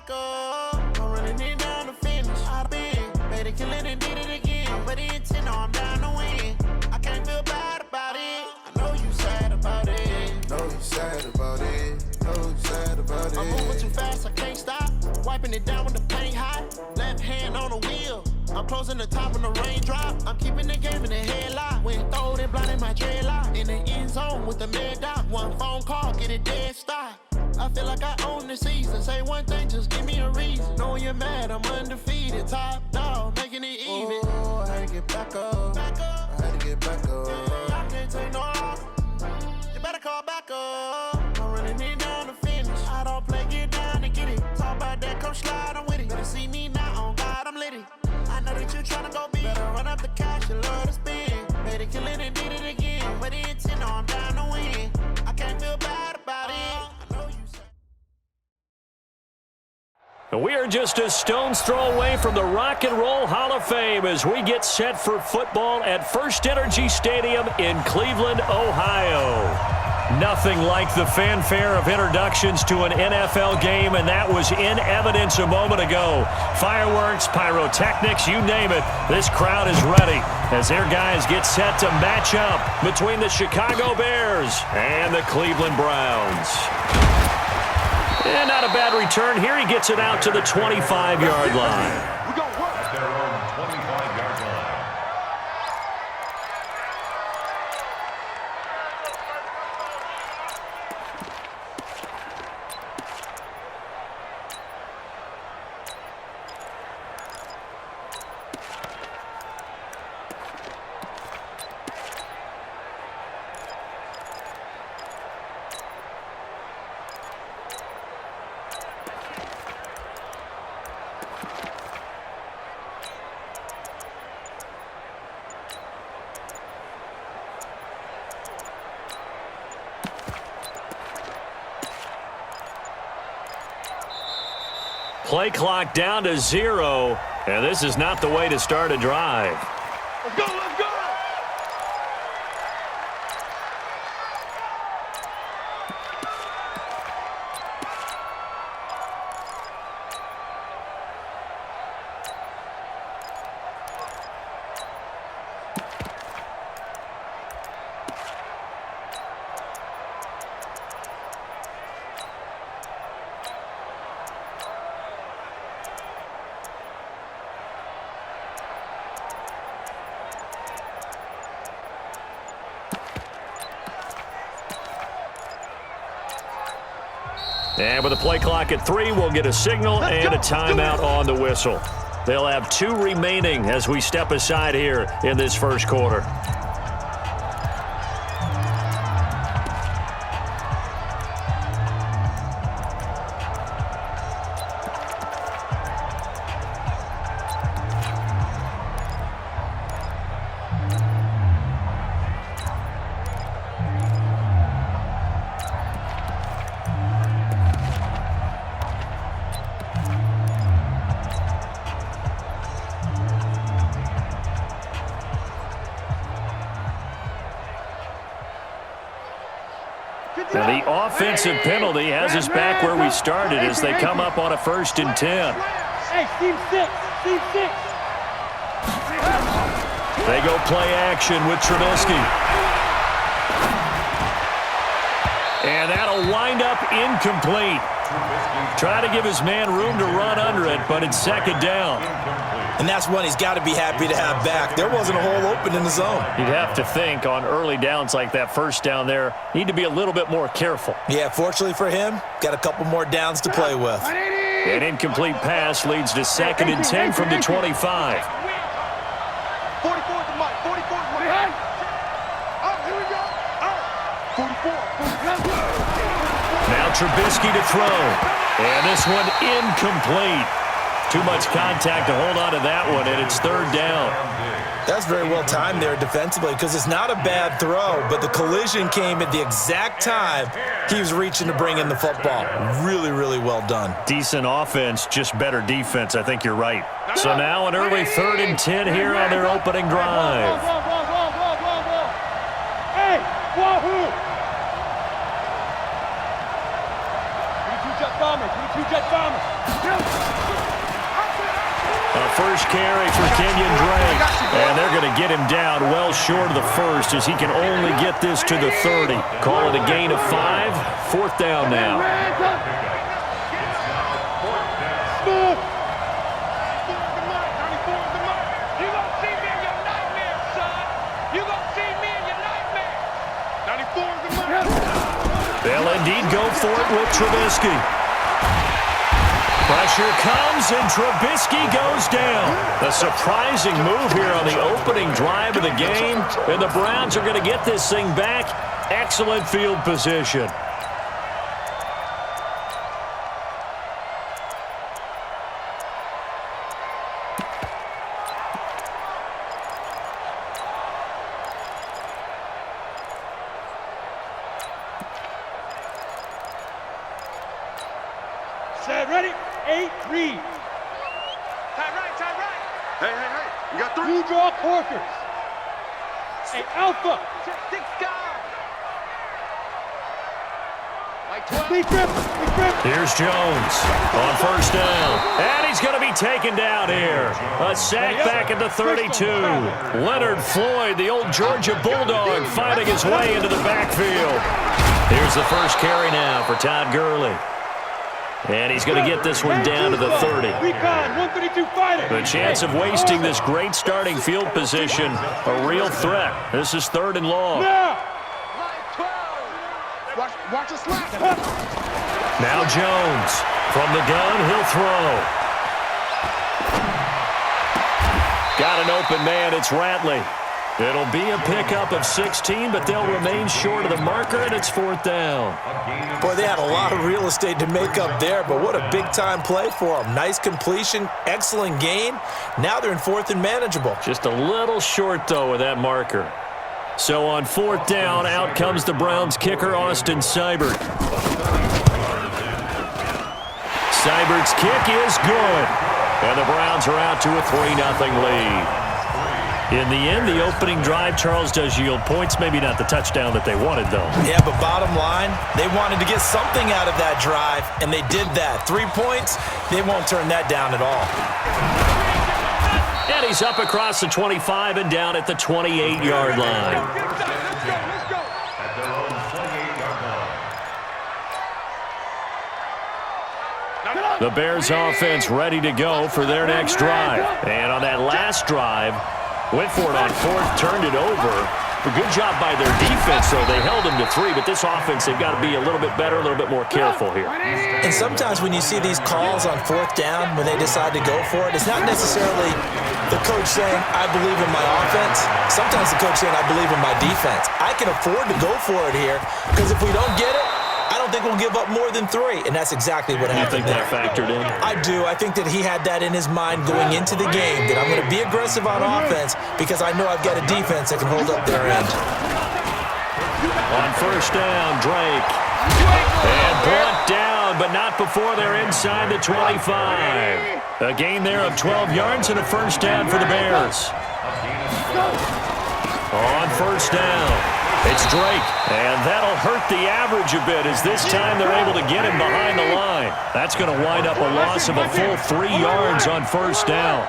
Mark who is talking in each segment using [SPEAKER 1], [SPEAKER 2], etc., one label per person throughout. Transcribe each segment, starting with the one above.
[SPEAKER 1] back up. I'm running it down to finish. I've been made it, kill it, and did it again. But the intent, no, I'm down to win. I can't feel bad about it. I know you sad about it.
[SPEAKER 2] Know you sad about it. Know you sad about it.
[SPEAKER 1] I'm moving too fast, I can't stop. Wiping it down with the paint hot. Left hand on the wheel. I'm closing the top when the raindrop. I'm keeping the game in the headlock. When throwed it, blinding my dreadlock. In the end zone with the mad dot. One phone call, get it dead stop. I feel like I own the season. Say one thing, just give me a reason. Knowing you're mad, I'm undefeated. Top dog, making it even.
[SPEAKER 2] Oh, I had to get back up.
[SPEAKER 1] Back up.
[SPEAKER 2] I had to get back up.
[SPEAKER 1] I can't take no loss. You better call back up. I'm running it down to finish. I don't play, get down to get it. Talk about that, come slide, I'm with it. Better see me now, on God, I'm litty. I know that you tryna go big. Better run up the cash, you love to spend. Made it, kill it, and did it again. But the intent, no, I'm down to win. I can't feel bad about it. I know you said.
[SPEAKER 3] We are just a stone's throw away from the Rock and Roll Hall of Fame as we get set for football at First Energy Stadium in Cleveland, Ohio. Nothing like the fanfare of introductions to an NFL game, and that was in evidence a moment ago. Fireworks, pyrotechnics, you name it. This crowd is ready as their guys get set to match up between the Chicago Bears and the Cleveland Browns. And not a bad return here. He gets it out to the 25-yard line. Play clock down to 0, and this is not the way to start a drive.
[SPEAKER 4] Let's go, let's go!
[SPEAKER 3] And with a play clock at 3, we'll get a signal and a timeout on the whistle. They'll have 2 remaining as we step aside here in this first quarter. Now the offensive penalty has us back where we started as they come up on a 1st and 10.
[SPEAKER 4] Hey, team 6, team 6.
[SPEAKER 3] They go play action with Trubisky. And that'll wind up incomplete. Try to give his man room to run under it, but it's 2nd down.
[SPEAKER 5] And that's one he's got to be happy to have back. There wasn't a hole open in the zone.
[SPEAKER 3] You'd have to think on early downs like that 1st down there, need to be a little bit more careful.
[SPEAKER 5] Yeah, fortunately for him, got a couple more downs to play with.
[SPEAKER 3] An incomplete pass leads to 2nd and 10 from the 25.
[SPEAKER 4] 44 to Mike, 44 to Mike. Here we go. 44.
[SPEAKER 3] Now Trubisky to throw. And this one incomplete. Too much contact to hold on to that one, and it's 3rd down.
[SPEAKER 5] That's very well timed there defensively because it's not a bad throw, but the collision came at the exact time he was reaching to bring in the football. Really, really well done.
[SPEAKER 3] Decent offense, just better defense. I think you're right. So now an early 3rd and 10 here on their opening drive.
[SPEAKER 4] Hey, wahoo! 22 jet bombers, 22 jet bombers.
[SPEAKER 3] A first carry for Kenyon Drake. And they're going to get him down well short of the first as he can only get this to the 30. Call it a gain of 5. 4th down now. They'll indeed go for it with Trubisky. Pressure comes, and Trubisky goes down. A surprising move here on the opening drive of the game, and the Browns are going to get this thing back. Excellent field position.
[SPEAKER 4] Set, ready? 8, read.
[SPEAKER 6] Tie right. Hey. You got 3.
[SPEAKER 4] You draw corkers. Hey, alpha.
[SPEAKER 6] 6 guard. Like 12.
[SPEAKER 4] Big grip.
[SPEAKER 3] Here's Jones on first down. And he's going to be taken down here. A sack back at the 32. Leonard Floyd, the old Georgia Bulldog, fighting his way into the backfield. Here's the first carry now for Todd Gurley. And he's going to get this one down to the 30.
[SPEAKER 4] Recon, 132 fighter.
[SPEAKER 3] The chance of wasting this great starting field position, a real threat. This is 3rd and long.
[SPEAKER 4] Now.
[SPEAKER 6] Watch the slap.
[SPEAKER 3] Now Jones. From the gun, he'll throw. Got an open man, it's Ratley. It'll be a pickup of 16, but they'll remain short of the marker, and it's 4th down.
[SPEAKER 5] Boy, they had a lot of real estate to make up there, but what a big-time play for them. Nice completion, excellent gain. Now they're in 4th and manageable.
[SPEAKER 3] Just a little short, though, with that marker. So on 4th down, out comes the Browns kicker, Austin Seibert. Seibert's kick is good. And the Browns are out to a 3-0 lead. In the end, the opening drive, Charles, does yield points. Maybe not the touchdown that they wanted, though.
[SPEAKER 5] Yeah, but bottom line, they wanted to get something out of that drive, and they did that. 3 points, they won't turn that down at all.
[SPEAKER 3] And he's up across the 25 and down at the 28-yard line. The Bears offense ready to go for their next drive. And on that last drive, went for it on 4th, turned it over. A good job by their defense, though. They held them to 3, but this offense, they've got to be a little bit better, a little bit more careful here.
[SPEAKER 5] And sometimes when you see these calls on 4th down, when they decide to go for it, it's not necessarily the coach saying, I believe in my offense. Sometimes the coach saying, I believe in my defense. I can afford to go for it here, because if we don't get it, I don't think we'll give up more than 3, and that's exactly what happened there.
[SPEAKER 3] You think that factored in?
[SPEAKER 5] I do. I think that he had that in his mind going into the game, that I'm going to be aggressive on offense because I know I've got a defense that can hold up their end.
[SPEAKER 3] On first down, Drake. And brought down, but not before they're inside the 25. A gain there of 12 yards and a first down for the Bears. On first down, it's Drake, and that'll hurt the average a bit as this time they're able to get him behind the line. That's going to wind up a loss of a full 3 yards on first down.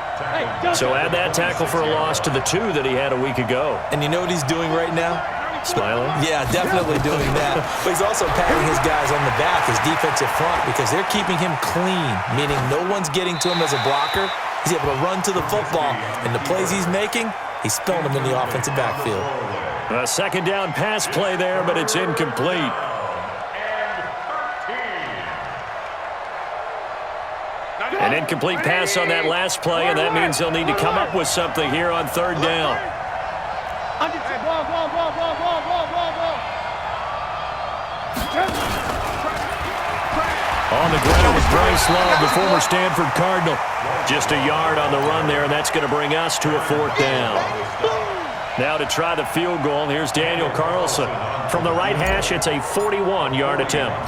[SPEAKER 3] So add that tackle for a loss to the 2 that he had a week ago.
[SPEAKER 5] And you know what he's doing right now?
[SPEAKER 3] Smiling?
[SPEAKER 5] Yeah, definitely doing that. But he's also patting his guys on the back, his defensive front, because they're keeping him clean, meaning no one's getting to him as a blocker. He's able to run to the football, and the plays he's making, he's spilling them in the offensive backfield.
[SPEAKER 3] A second down pass play there, but it's incomplete. An incomplete pass on that last play, and that means they'll need to come up with something here on 3rd down. On the ground is Bryce Love, the former Stanford Cardinal. Just a yard on the run there, and that's going to bring us to a 4th down. Now to try the field goal, here's Daniel Carlson. From the right hash, it's a 41-yard attempt.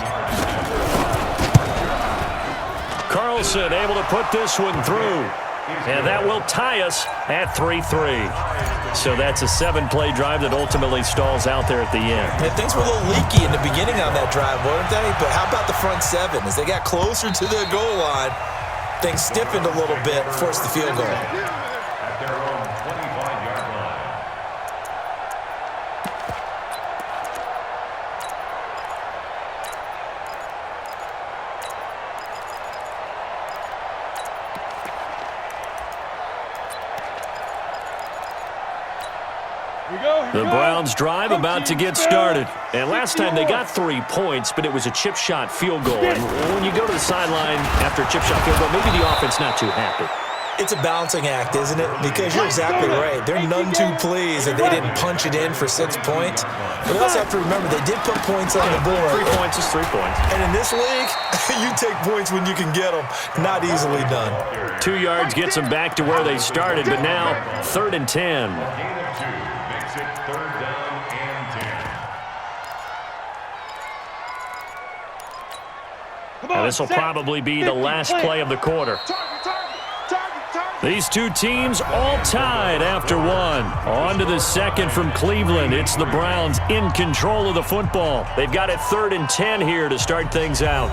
[SPEAKER 3] Carlson able to put this one through. And that will tie us at 3-3. So that's a 7-play drive that ultimately stalls out there at the end.
[SPEAKER 5] And things were a little leaky in the beginning on that drive, weren't they? But how about the front seven? As they got closer to the goal line, things stiffened a little bit, forced the field goal.
[SPEAKER 7] At their own 25-yard line.
[SPEAKER 3] The Browns drive about to get started. And last time they got 3 points, but it was a chip shot field goal. And when you go to the sideline after a chip shot field goal, maybe the offense not too happy.
[SPEAKER 5] It's a balancing act, isn't it? Because you're exactly right. They're none too pleased that they didn't punch it in for 6 points. But we also have to remember they did put points on the board.
[SPEAKER 3] 3 points is 3 points.
[SPEAKER 5] And in this league, you take points when you can get them. Not easily done.
[SPEAKER 3] 2 yards gets them back to where they started, but now 3rd and 10.
[SPEAKER 7] Gain of 2 makes it 3rd down and 10.
[SPEAKER 3] Now this will probably be the last play of the quarter. These two teams all tied after one. On to the second from Cleveland. It's the Browns in control of the football. They've got it 3rd and 10 here to start things out.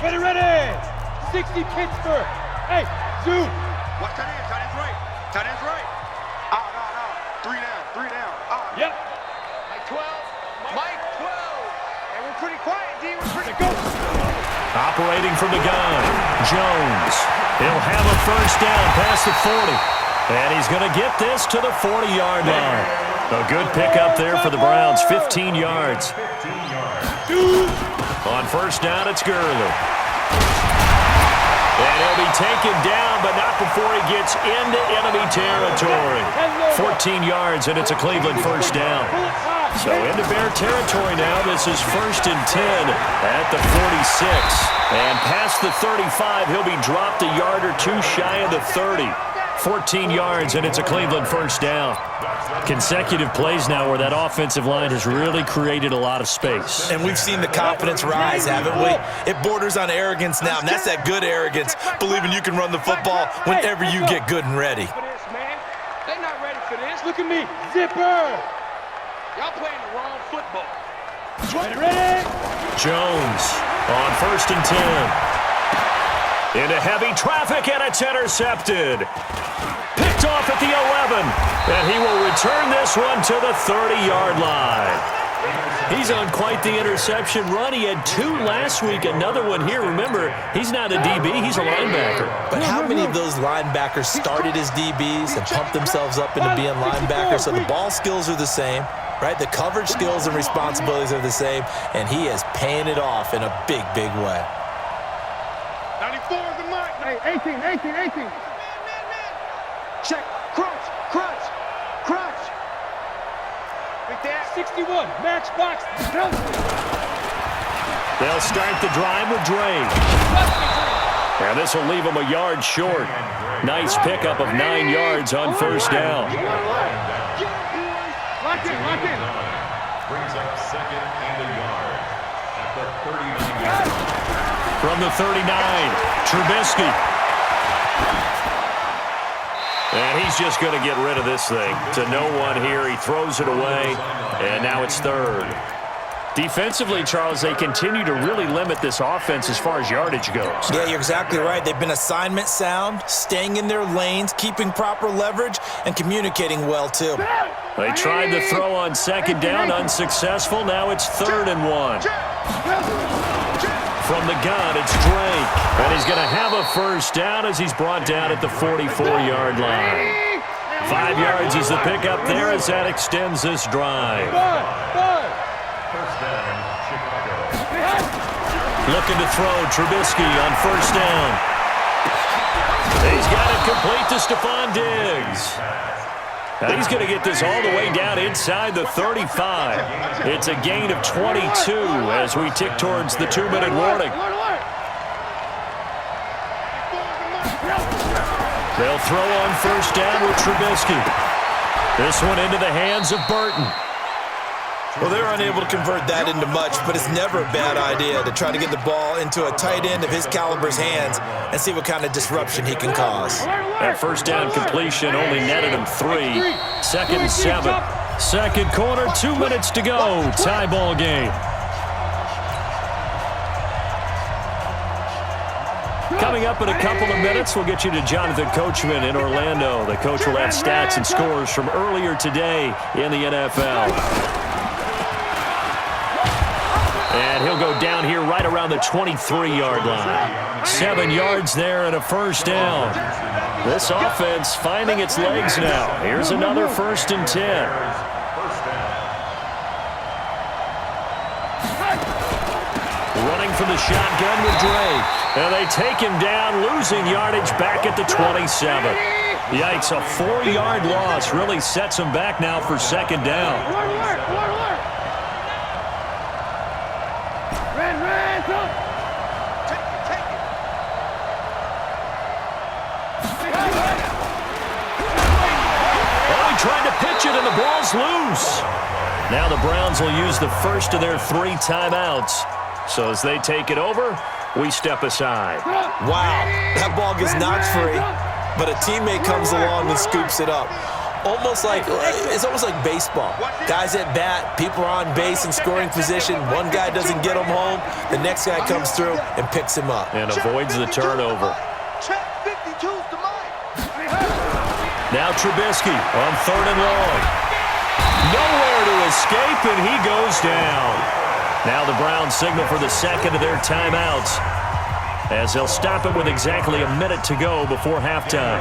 [SPEAKER 4] Ready. 60 Pittsburgh. Hey, zoom.
[SPEAKER 6] Watch tight end. Tight end's right. Tight end's right. Out. 3 down. Out.
[SPEAKER 4] Yep.
[SPEAKER 6] Mike 12. And we're pretty quiet, D. We're pretty
[SPEAKER 4] Go.
[SPEAKER 3] Operating from the gun, Jones. He'll have a first down past the 40. And he's going to get this to the 40-yard line. A good pickup there for the Browns, 15 yards.
[SPEAKER 7] 15 yards.
[SPEAKER 3] On first down, it's Gurley. And he'll be taken down, but not before he gets into enemy territory. 14 yards, and it's a Cleveland first down. So into Bear territory now. This is 1st and 10 at the 46. And past the 35, he'll be dropped a yard or two shy of the 30. 14 yards, and it's a Cleveland first down. Consecutive plays now where that offensive line has really created a lot of space.
[SPEAKER 5] And we've seen the confidence rise, haven't we? It borders on arrogance now, and that's that good arrogance, believing you can run the football whenever you get good and ready.
[SPEAKER 6] They're not ready for this.
[SPEAKER 4] Look at me. Zipper.
[SPEAKER 6] Y'all playing the wrong football.
[SPEAKER 4] Ready.
[SPEAKER 3] Jones on 1st and 10. Into heavy traffic, and it's intercepted. Picked off at the 11, and he will return this one to the 30-yard line. He's on quite the interception run. He had 2 last week, another one here. Remember, he's not a DB, he's a linebacker.
[SPEAKER 5] But how many of those linebackers started as DBs and pumped themselves up into being linebackers? So the ball skills are the same, right? The coverage skills and responsibilities are the same, and he is paying it off in a big, big way.
[SPEAKER 6] 94 is the mark.
[SPEAKER 4] Hey, 18.
[SPEAKER 6] Check. Crunch. Big Dad.
[SPEAKER 4] 61. Matchbox.
[SPEAKER 3] They'll start the drive with Drake. And this will leave him a yard short. Nice pickup of 9 yards on first down.
[SPEAKER 4] Lock in.
[SPEAKER 7] Brings up 2nd and a yard at the 39-yard line.
[SPEAKER 3] From the 39, Trubisky. And he's just going to get rid of this thing. To no one here. He throws it away, and now it's 3rd. Defensively, Charles, they continue to really limit this offense as far as yardage goes.
[SPEAKER 5] Yeah, you're exactly right. They've been assignment sound, staying in their lanes, keeping proper leverage, and communicating well, too.
[SPEAKER 3] They tried to throw on 2nd down, unsuccessful. Now it's 3rd and 1. From the gun, it's Drake. And he's going to have a first down as he's brought down at the 44-yard line. 5 yards is the pickup there as that extends this drive.
[SPEAKER 7] First down, Chicago.
[SPEAKER 3] Looking to throw, Trubisky on first down. He's got it complete to Stephon Diggs. Now he's going to get this all the way down inside the 35. It's a gain of 22 as we tick towards the 2-minute warning. They'll throw on first down with Trubisky. This one into the hands of Burton.
[SPEAKER 5] Well, they were unable to convert that into much, but it's never a bad idea to try to get the ball into a tight end of his caliber's hands and see what kind of disruption he can cause.
[SPEAKER 3] That first down completion only netted him 3. Second and 7. Second quarter, 2 minutes to go. Tie ball game. Coming up in a couple of minutes, we'll get you to Jonathan Coachman in Orlando. The coach will have stats and scores from earlier today in the NFL. And he'll go down here right around the 23-yard line. 7 yards there and a first down. This offense finding its legs now. Here's another 1st and 10. Running from the shotgun with Drake. And they take him down, losing yardage back at the 27. Yikes, a 4-yard loss really sets him back now for second down. Only trying to pitch it and the ball's loose. Now the Browns will use the first of their 3 timeouts. So as they take it over, we step aside.
[SPEAKER 5] Wow, that ball gets knocked free, but a teammate comes along and scoops it up. It's almost like baseball. Guys at bat, people are on base in scoring position. One guy doesn't get him home, the next guy comes through and picks him up.
[SPEAKER 3] And avoids the turnover. Now Trubisky on 3rd and long. Nowhere to escape, and he goes down. Now the Browns signal for the second of their timeouts as they'll stop it with exactly a minute to go before halftime.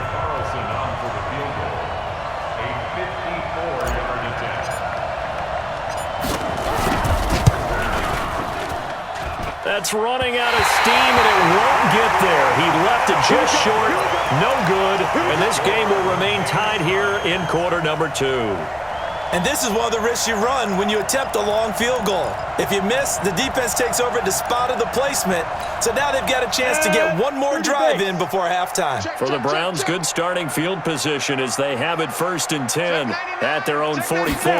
[SPEAKER 3] That's running out of steam, and it won't get there. He left it just short. No good. And this game will remain tied here in quarter number 2.
[SPEAKER 5] And this is one of the risks you run when you attempt a long field goal. If you miss, the defense takes over at the spot of the placement. So now they've got a chance to get one more drive in before halftime.
[SPEAKER 3] For the Browns, good starting field position as they have it 1st and 10 at their own 44.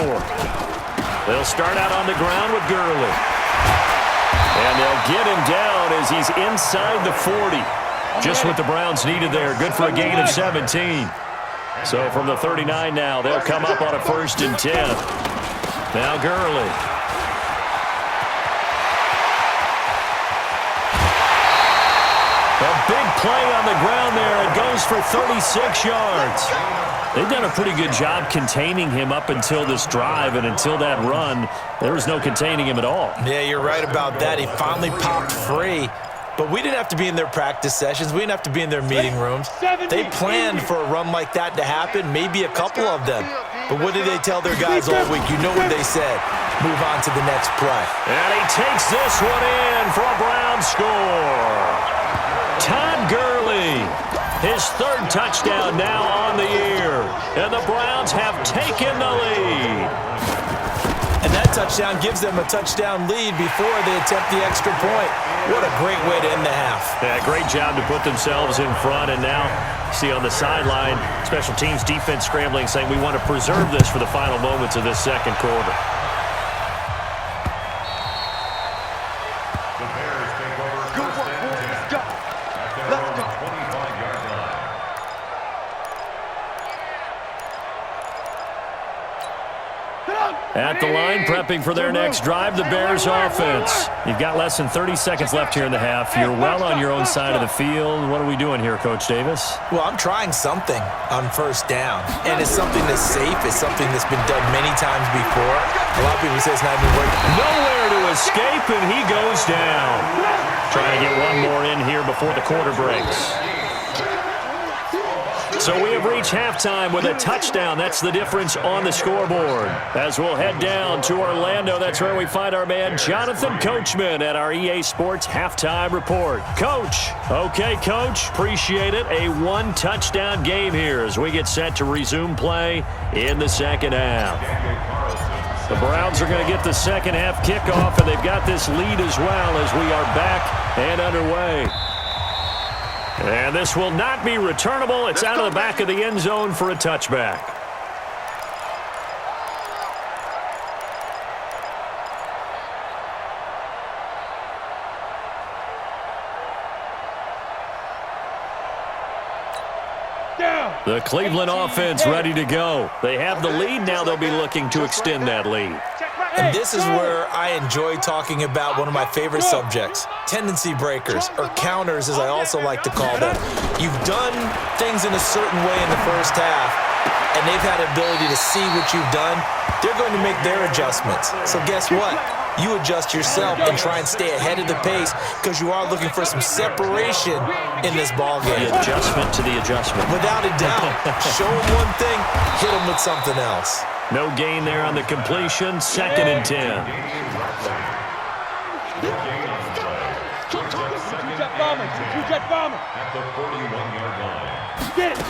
[SPEAKER 3] They'll start out on the ground with Gurley. And they'll get him down as he's inside the 40. Just what the Browns needed there. Good for a gain of 17. So from the 39 now, they'll come up on a 1st and 10. Now Gurley. A big play on the ground there. It goes for 36 yards. They've done a pretty good job containing him up until this drive, and until that run, there was no containing him at all.
[SPEAKER 5] Yeah, you're right about that. He finally popped free. But we didn't have to be in their practice sessions. We didn't have to be in their meeting rooms. They planned for a run like that to happen, maybe a couple of them. But what did they tell their guys all week? You know what they said. Move on to the next play.
[SPEAKER 3] And he takes this one in for a Brown score. Todd Gurley, his 3rd touchdown now on the year. And the Browns have taken the lead.
[SPEAKER 5] And that touchdown gives them a touchdown lead before they attempt the extra point. What a great way to end the half.
[SPEAKER 3] Yeah, great job to put themselves in front. And now, see on the sideline, special teams defense scrambling, saying we want to preserve this for the final moments of this second quarter.
[SPEAKER 7] The Bears take over 1st and 10. At their own 25-yard line.
[SPEAKER 3] At the line, prepping for their next drive, the Bears offense. You've got less than 30 seconds left here in the half. You're well on your own side of the field. What are we doing here, Coach Davis?
[SPEAKER 5] Well, I'm trying something on 1st down. And it's something that's safe. It's something that's been done many times before. A lot of people say it's not even working.
[SPEAKER 3] Nowhere to escape, and he goes down. Trying to get one more in here before the quarter breaks. So we have reached halftime with a touchdown. That's the difference on the scoreboard. As we'll head down to Orlando, that's where we find our man Jonathan Coachman at our EA Sports Halftime Report. Coach. Okay, Coach. Appreciate it. A 1-touchdown game here as we get set to resume play in the second half. The Browns are going to get the second half kickoff, and they've got this lead as well as we are back and underway. And this will not be returnable. It's out of the back of the end zone for a touchback. The Cleveland offense ready to go. They have the lead. Now they'll be looking to extend that lead.
[SPEAKER 5] And this is where I enjoy talking about one of my favorite subjects, tendency breakers, or counters as I also like to call them. You've done things in a certain way in the first half, and they've had the ability to see what you've done. They're going to make their adjustments. So guess what? You adjust yourself and try and stay ahead of the pace because you are looking for some separation in this ball game.
[SPEAKER 3] The adjustment to the adjustment.
[SPEAKER 5] Without a doubt. Show them one thing, hit them with something else.
[SPEAKER 3] No gain there on the completion. 2nd and 10.
[SPEAKER 7] At the 41-yard line.
[SPEAKER 4] Get it.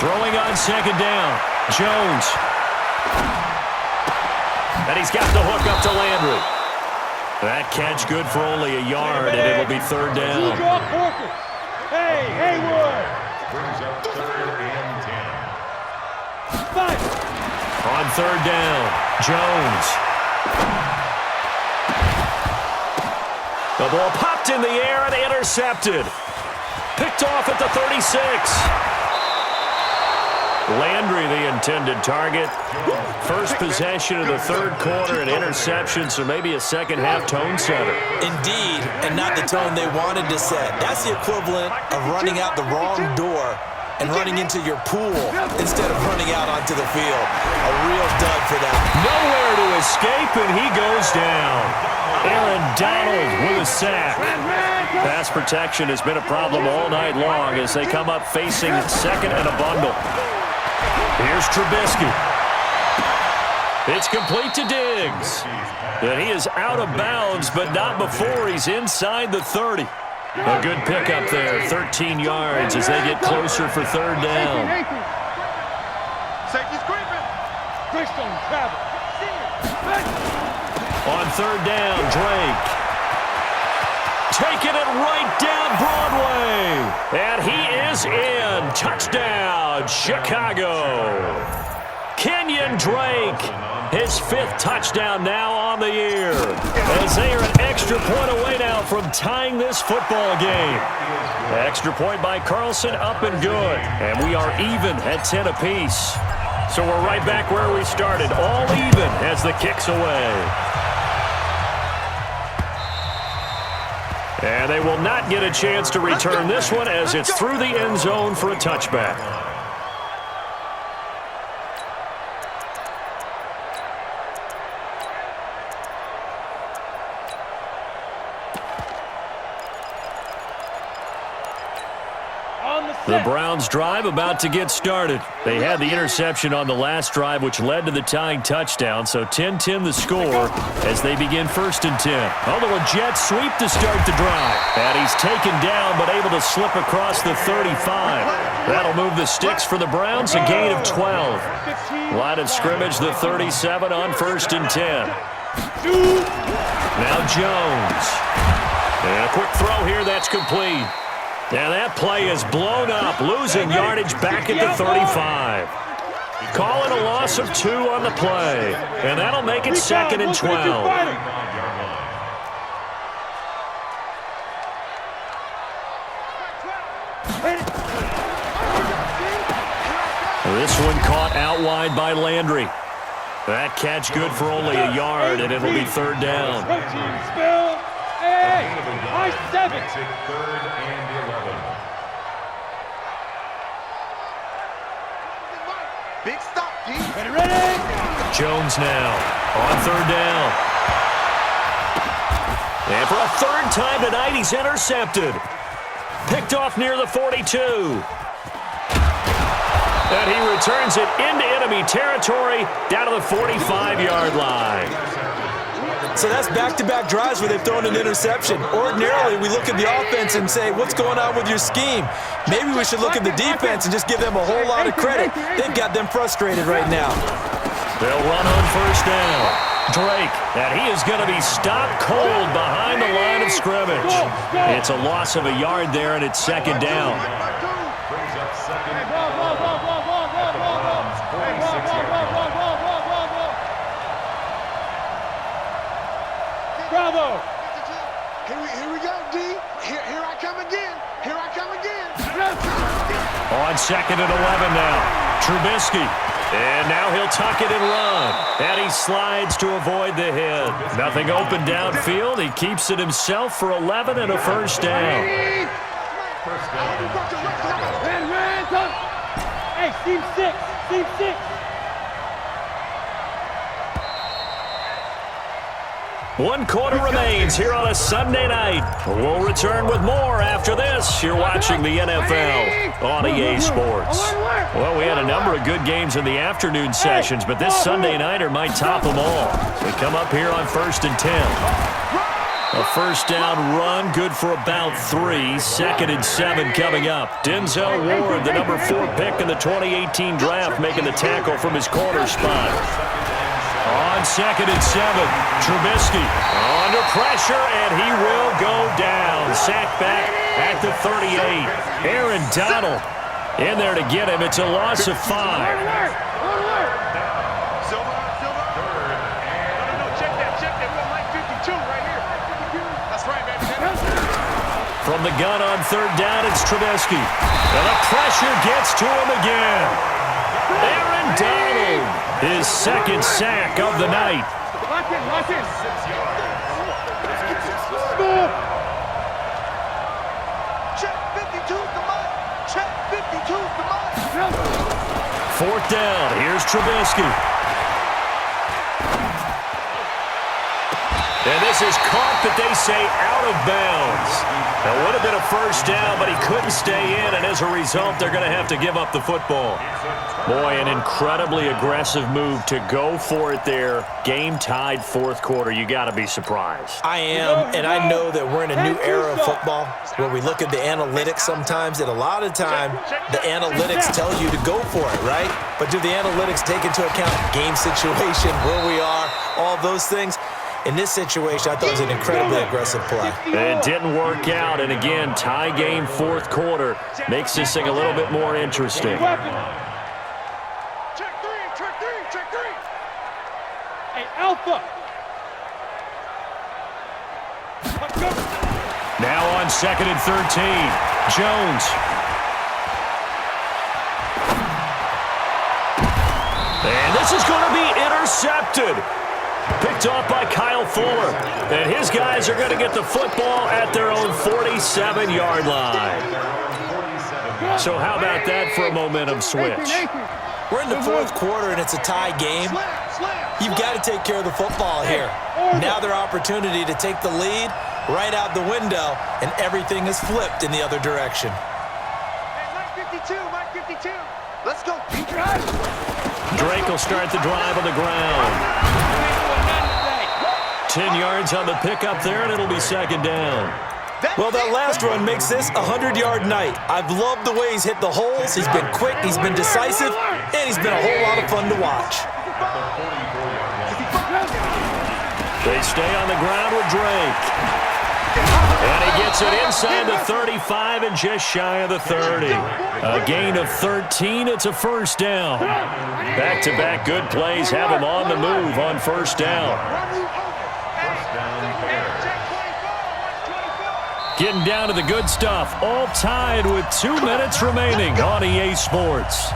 [SPEAKER 3] Throwing on 2nd down. Jones. And he's got the hook up to Landry. That catch good for only a yard, and it'll be 3rd down.
[SPEAKER 4] Hey, Haywood.
[SPEAKER 7] Brings up 3rd and 10.
[SPEAKER 4] Fight.
[SPEAKER 3] On 3rd down, Jones. The ball popped in the air and intercepted. Picked off at the 36. Landry, the intended target. First possession of the 3rd quarter, an interception, so maybe a second-half tone setter.
[SPEAKER 5] Indeed, and not the tone they wanted to set. That's the equivalent of running out the wrong door and running into your pool instead of running out onto the field. A real dud for that.
[SPEAKER 3] Nowhere to escape, and he goes down. Aaron Donald with a sack. Pass protection has been a problem all night long as they come up facing 2nd and a bundle. Here's Trubisky. It's complete to Diggs. And he is out of bounds, but not before he's inside the 30. A good pickup there, 13 yards as they get closer for 3rd down.
[SPEAKER 6] Safety's creeping.
[SPEAKER 4] Christian travel.
[SPEAKER 3] On 3rd down, Drake. Taking it right down Broadway. And he is in. Touchdown, Chicago. Kenyon Drake, his 5th touchdown now on the year. As they are an extra point away now from tying this football game. Extra point by Carlson, up and good. And we are even at 10 apiece. So we're right back where we started, all even as the kick's away. And they will not get a chance to return this one as it's through the end zone for a touchback. The Browns' drive about to get started. They had the interception on the last drive, which led to the tying touchdown, so 10-10 the score as they begin 1st and 10. A little jet sweep to start the drive. And he's taken down, but able to slip across the 35. That'll move the sticks for the Browns, a gain of 12. Line of scrimmage, the 37 on 1st and 10. Now Jones. And a quick throw here, that's complete. And that play is blown up, losing yardage back at the 35. Calling a loss of 2 on the play. And that'll make it 2nd and 12. This one caught out wide by Landry. That catch good for only a yard, and it'll be 3rd down.
[SPEAKER 4] Hey, I 7.
[SPEAKER 7] 3rd and 11.
[SPEAKER 6] Big stop, D.
[SPEAKER 4] Ready?
[SPEAKER 3] Jones now on 3rd down. And for a 3rd time tonight, he's intercepted. Picked off near the 42. And he returns it into enemy territory down to the 45-yard line.
[SPEAKER 5] So that's back-to-back drives where they've thrown an interception. Ordinarily, we look at the offense and say, what's going on with your scheme? Maybe we should look at the defense and just give them a whole lot of credit. They've got them frustrated right now.
[SPEAKER 3] They'll run on 1st down. Drake, and he is going to be stopped cold behind the line of scrimmage. It's a loss of a yard there, and it's 2nd down.
[SPEAKER 7] Brings up 2nd at the Browns' 46-yard line.
[SPEAKER 4] Bravo.
[SPEAKER 6] Here we go, D. Here I come again. Here I come again.
[SPEAKER 3] On on 2nd and 11 now. Trubisky. And now he'll tuck it and run. And he slides to avoid the hit. Nothing open downfield. He keeps it himself for 11 and a first down.
[SPEAKER 4] Hey, team 6. Team 6.
[SPEAKER 3] One quarter remains here on a Sunday night. We'll return with more after this. You're watching the NFL on EA Sports. Well, we had a number of good games in the afternoon sessions, but this Sunday nighter might top them all. We come up here on 1st and 10. A first down run, good for about 3. 2nd and 7 coming up. Denzel Ward, the number 4 pick in the 2018 draft, making the tackle from his corner spot. On 2nd and 7, Trubisky under pressure, and he will go down. Sacked back at the 38. Aaron Donald in there to get him. It's a loss of 5. From the gun on 3rd down, it's Trubisky. And the pressure gets to him again. Aaron Donald, his 2nd sack of the night.
[SPEAKER 4] Lock in, lock in.
[SPEAKER 6] Check 52's the mark. Check 52's the mark.
[SPEAKER 3] 4th down, here's Trubisky. And this is caught, but they say out of bounds. That would have been a first down, but he couldn't stay in, and as a result, they're going to have to give up the football. Boy, an incredibly aggressive move to go for it there. Game tied 4th quarter. You got to be surprised.
[SPEAKER 5] I am, and I know that we're in a new era of football where we look at the analytics sometimes, and a lot of time the analytics tell you to go for it, right? But do the analytics take into account game situation, where we are, all those things? In this situation, I thought it was an incredibly aggressive play.
[SPEAKER 3] It didn't work out, and again, tie game 4th quarter makes this thing a little bit more interesting.
[SPEAKER 4] Check 3, check 3, check 3. Hey, Alpha. Let's go.
[SPEAKER 3] Now on 2nd and 13, Jones. And this is going to be intercepted. Picked off by Kyle Fuller. And his guys are going to get the football at their own 47-yard line. So how about that for a momentum switch?
[SPEAKER 5] We're in the 4th quarter, and it's a tie game. You've got to take care of the football here. Now their opportunity to take the lead right out the window, and everything is flipped in the other direction.
[SPEAKER 6] Hey, Mike 52, Mike 52. Let's go.
[SPEAKER 3] Drake will start the drive on the ground. 10 yards on the pickup there, and it'll be 2nd down.
[SPEAKER 5] Well, that last run makes this a 100-yard night. I've loved the way he's hit the holes. He's been quick, he's been decisive, and he's been a whole lot of fun to watch.
[SPEAKER 3] They stay on the ground with Drake. And he gets it inside the 35 and just shy of the 30. A gain of 13. It's a first down. Back-to-back good plays have him on the move on first down. Getting down to the good stuff. All tied with 2 minutes remaining on EA Sports.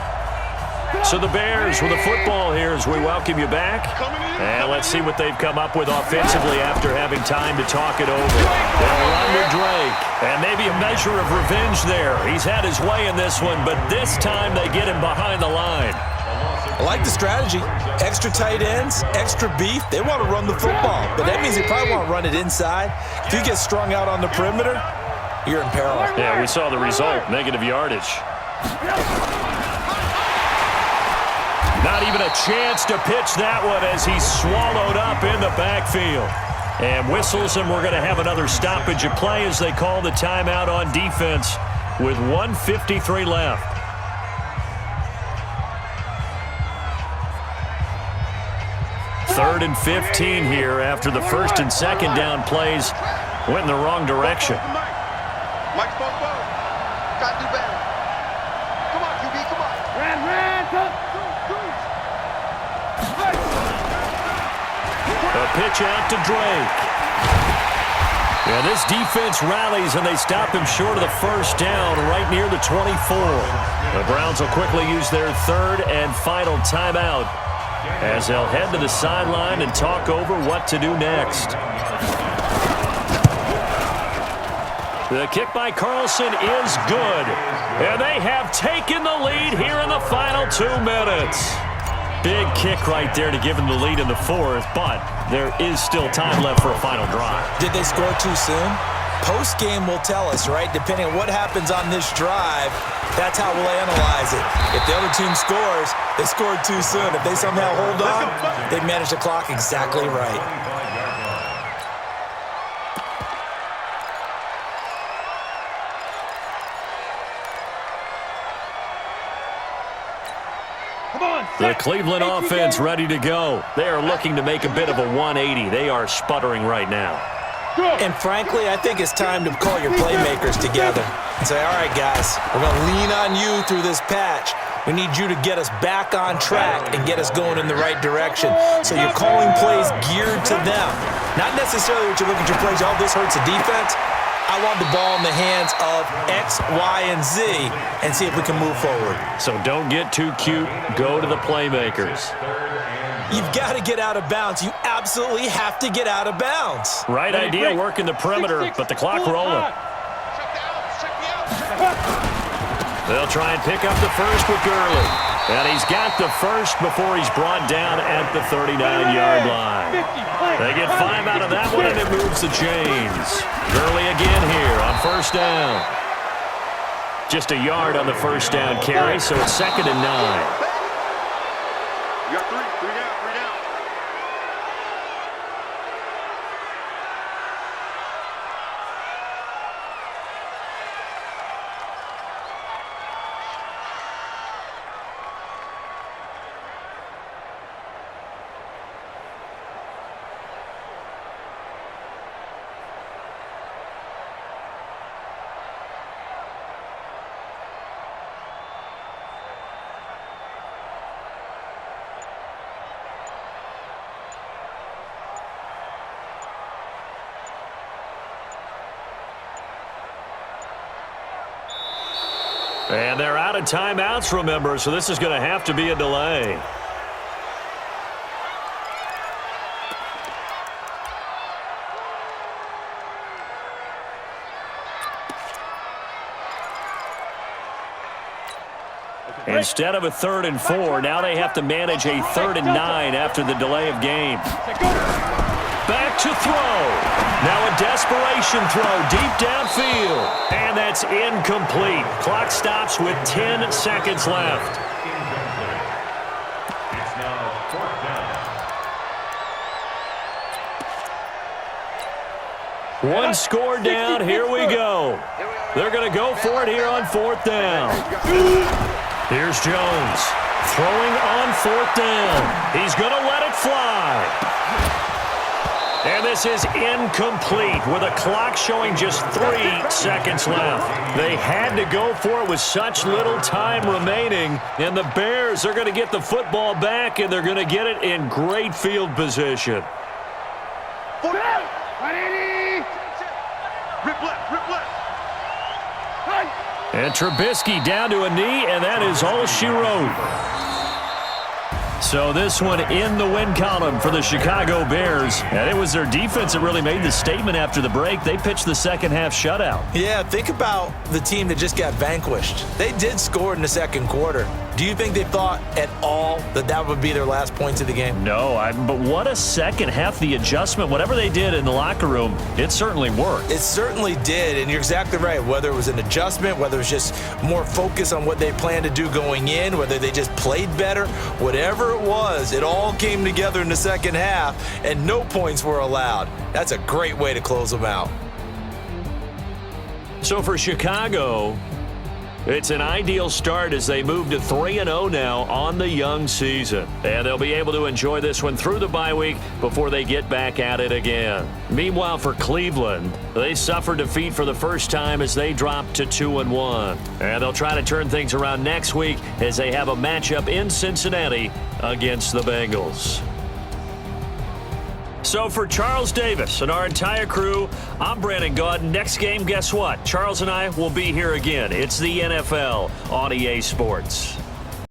[SPEAKER 3] So the Bears with the football here as we welcome you back. And let's see what they've come up with offensively after having time to talk it over. They'll run with Drake. And maybe a measure of revenge there. He's had his way in this one, but this time they get him behind the line.
[SPEAKER 5] I like the strategy. Extra tight ends, extra beef. They want to run the football, but that means they probably want to run it inside. If you get strung out on the perimeter, you're in peril.
[SPEAKER 3] Yeah, we saw the result, negative yardage. Not even a chance to pitch that one as he's swallowed up in the backfield. And whistles, and we're going to have another stoppage of play as they call the timeout on defense with 1:53 left. Third and 15 here after the 1st and 2nd down plays went in the wrong direction.
[SPEAKER 6] Mike spoke well. Got to do better. Come on, QB, come on.
[SPEAKER 4] Ran, come.
[SPEAKER 3] A pitch out to Drake. Yeah, this defense rallies, and they stop him short of the first down right near the 24. The Browns will quickly use their third and final timeout as they'll head to the sideline and talk over what to do next. The kick by Carlson is good. And they have taken the lead here in the final 2 minutes. Big kick right there to give them the lead in the fourth, but there is still time left for a final drive.
[SPEAKER 5] Did they score too soon? Post-game will tell us, right? Depending on what happens on this drive, that's how we'll analyze it. If the other team scores, they scored too soon. If they somehow hold on, they manage the clock exactly right.
[SPEAKER 3] The Cleveland offense ready to go. They are looking to make a bit of a 180. They are sputtering right now.
[SPEAKER 5] And frankly, I think it's time to call your playmakers together and say, all right, guys, we're going to lean on you through this patch. We need you to get us back on track and get us going in the right direction. So you're calling plays geared to them. Not necessarily what you look at your plays, oh, this hurts the defense. I want the ball in the hands of X, Y, and Z and see if we can move forward.
[SPEAKER 3] So don't get too cute. Go to the playmakers.
[SPEAKER 5] You've got to get out of bounds. You absolutely have to get out of bounds.
[SPEAKER 3] Right idea, working the perimeter, but the clock rolling. They'll try and pick up the first with Gurley. And he's got the first before he's brought down at the 39-yard line. They get 5 out of that one, and it moves the chains. Gurley again here on first down. Just a yard on the first down carry, so it's 2nd and 9.
[SPEAKER 6] You got three down, 3 down.
[SPEAKER 3] And they're out of timeouts, remember, so this is going to have to be a delay. Instead of a 3rd and 4, now they have to manage a 3rd and 9 after the delay of game. Back to throw. Now a desperation throw deep downfield. And that's incomplete. Clock stops with 10 seconds left.
[SPEAKER 7] It's now 4th down.
[SPEAKER 3] One score down. Here we go. They're going to go for it here on 4th down. Here's Jones throwing on 4th down. He's going to let it fly. And this is incomplete with a clock showing just 3 seconds left. They had to go for it with such little time remaining. And the Bears are going to get the football back, and they're going to get it in great field position.
[SPEAKER 6] Rip left.
[SPEAKER 3] And Trubisky down to a knee, and that is all she wrote. So this one in the win column for the Chicago Bears. And it was their defense that really made the statement after the break. They pitched the second half shutout.
[SPEAKER 5] Yeah, think about the team that just got vanquished. They did score in the second quarter. Do you think they thought at all that that would be their last points of the game?
[SPEAKER 3] No, but what a second half. The adjustment, whatever they did in the locker room, it certainly worked.
[SPEAKER 5] It certainly did, and you're exactly right. Whether it was an adjustment, whether it was just more focus on what they planned to do going in, whether they just played better, whatever it was, it all came together in the second half, and no points were allowed. That's a great way to close them out.
[SPEAKER 3] So for Chicago, it's an ideal start as they move to 3-0 now on the young season. And they'll be able to enjoy this one through the bye week before they get back at it again. Meanwhile, for Cleveland, they suffered defeat for the first time as they dropped to 2-1. And they'll try to turn things around next week as they have a matchup in Cincinnati against the Bengals. So for Charles Davis and our entire crew, I'm Brandon Gaudin. Next game, guess what? Charles and I will be here again. It's the NFL on EA Sports.